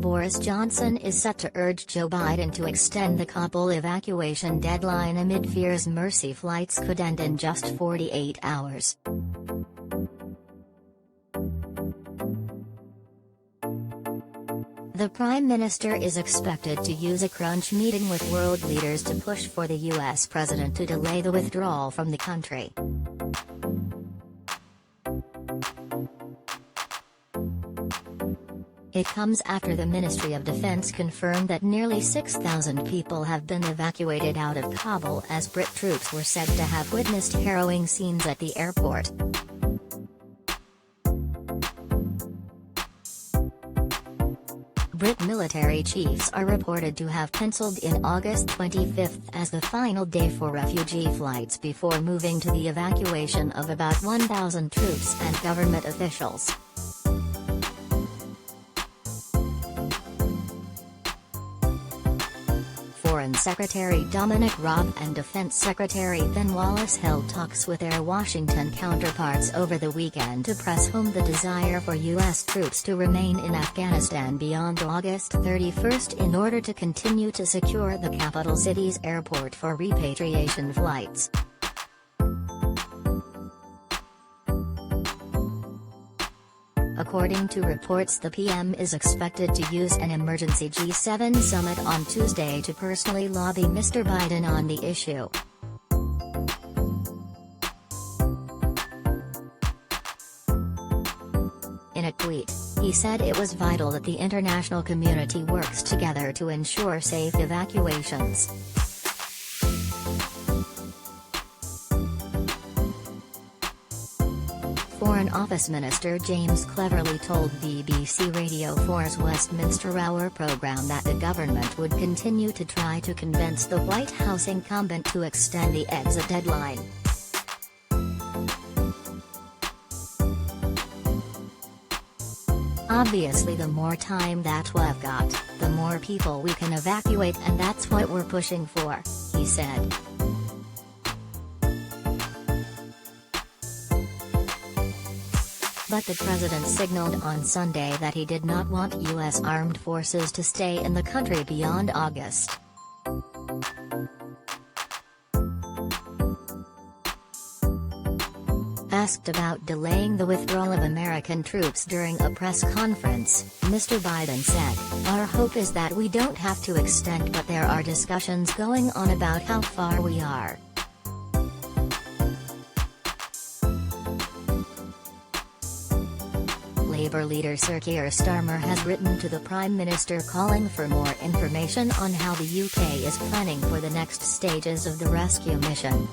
Boris Johnson is set to urge Joe Biden to extend the Kabul evacuation deadline amid fears mercy flights could end in just 48 hours. The Prime Minister is expected to use a crunch meeting with world leaders to push for the U.S. president to delay the withdrawal from the country. It comes after the Ministry of Defense confirmed that nearly 6,000 people have been evacuated out of Kabul as Brit troops were said to have witnessed harrowing scenes at the airport. Brit military chiefs are reported to have penciled in August 25 as the final day for refugee flights before moving to the evacuation of about 1,000 troops and government officials. Foreign Secretary Dominic Raab and Defense Secretary Ben Wallace held talks with their Washington counterparts over the weekend to press home the desire for U.S. troops to remain in Afghanistan beyond August 31 in order to continue to secure the capital city's airport for repatriation flights. According to reports, the PM is expected to use an emergency G7 summit on Tuesday to personally lobby Mr. Biden on the issue. In a tweet, he said it was vital that the international community works together to ensure safe evacuations. Foreign Office Minister James Cleverly told BBC Radio 4's Westminster Hour programme that the government would continue to try to convince the White House incumbent to extend the exit deadline. Obviously, the more time that we've got, the more people we can evacuate, and that's what we're pushing for, he said. But the president signaled on Sunday that he did not want U.S. armed forces to stay in the country beyond August. Asked about delaying the withdrawal of American troops during a press conference, Mr. Biden said, "Our hope is that we don't have to extend, but there are discussions going on about how far we are." Labour leader Sir Keir Starmer has written to the Prime Minister calling for more information on how the UK is planning for the next stages of the rescue mission.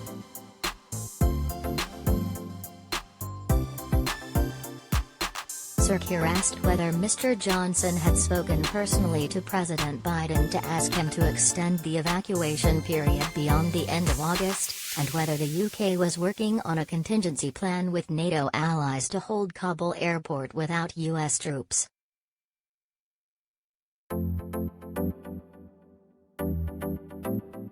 Sir Keir asked whether Mr. Johnson had spoken personally to President Biden to ask him to extend the evacuation period beyond the end of August, and whether the UK was working on a contingency plan with NATO allies to hold Kabul airport without US troops.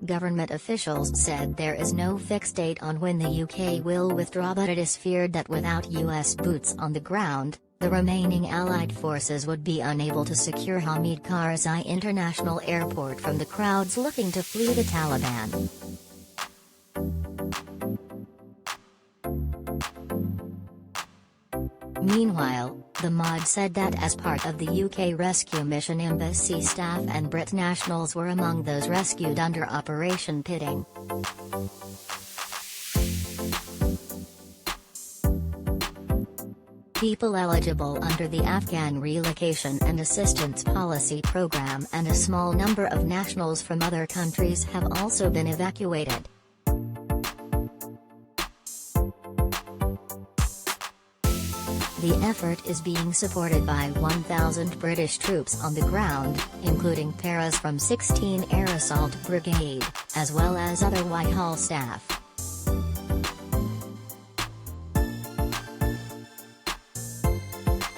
Government officials said there is no fixed date on when the UK will withdraw, but it is feared that without US boots on the ground, the remaining Allied forces would be unable to secure Hamid Karzai International Airport from the crowds looking to flee the Taliban. Meanwhile, the MOD said that as part of the UK rescue mission, embassy staff and Brit nationals were among those rescued under Operation Pitting. People eligible under the Afghan Relocation and Assistance Policy Program and a small number of nationals from other countries have also been evacuated. The effort is being supported by 1,000 British troops on the ground, including paras from 16 Air Assault Brigade, as well as other Whitehall staff.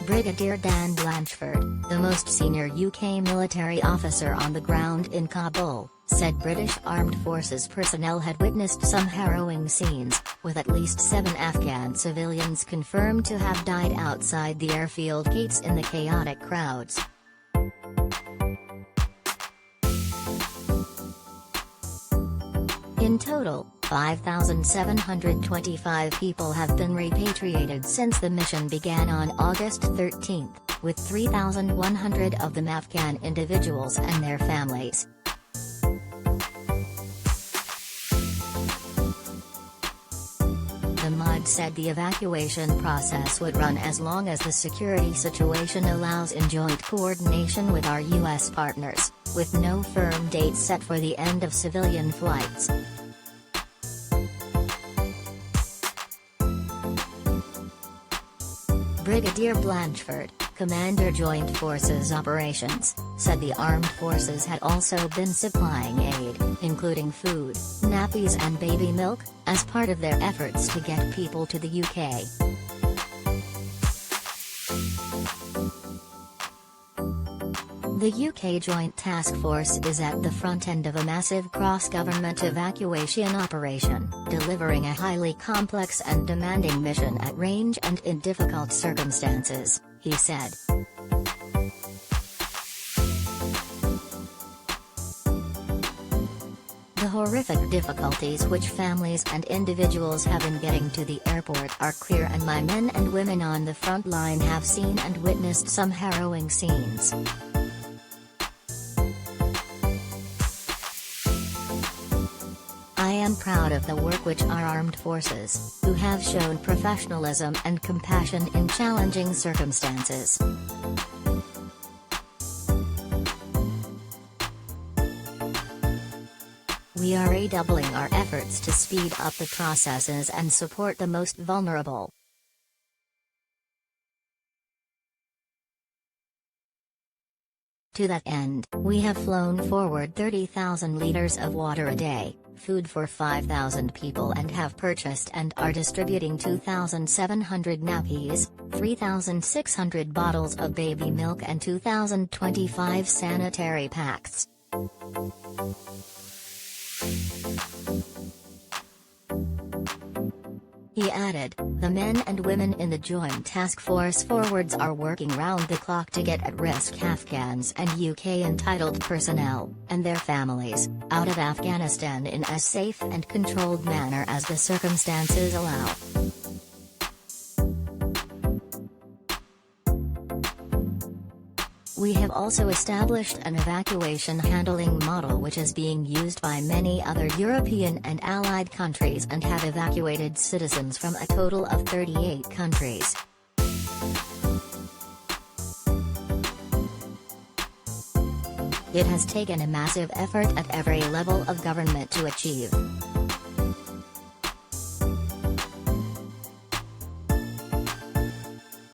Brigadier Dan Blanchford, the most senior UK military officer on the ground in Kabul, said British Armed Forces personnel had witnessed some harrowing scenes, with at least 7 Afghan civilians confirmed to have died outside the airfield gates in the chaotic crowds. In total, 5,725 people have been repatriated since the mission began on August 13, with 3,100 of them Afghan individuals and their families. The MOD said the evacuation process would run as long as the security situation allows in joint coordination with our U.S. partners, with no firm date set for the end of civilian flights. Brigadier Blanchford, Commander Joint Forces Operations, said the armed forces had also been supplying aid, including food, nappies and baby milk, as part of their efforts to get people to the UK. The UK Joint Task Force is at the front end of a massive cross-government evacuation operation, delivering a highly complex and demanding mission at range and in difficult circumstances, he said. The horrific difficulties which families and individuals have in getting to the airport are clear, and my men and women on the front line have seen and witnessed some harrowing scenes. I am proud of the work which our armed forces, who have shown professionalism and compassion in challenging circumstances. We are redoubling our efforts to speed up the processes and support the most vulnerable. To that end, we have flown forward 30,000 liters of water a day, food for 5,000 people, and have purchased and are distributing 2,700 nappies, 3,600 bottles of baby milk and 2,025 sanitary packs. He added, the men and women in the Joint Task Force forwards are working round the clock to get at-risk Afghans and UK entitled personnel, and their families, out of Afghanistan in as safe and controlled manner as the circumstances allow. We have also established an evacuation handling model which is being used by many other European and Allied countries, and have evacuated citizens from a total of 38 countries. It has taken a massive effort at every level of government to achieve.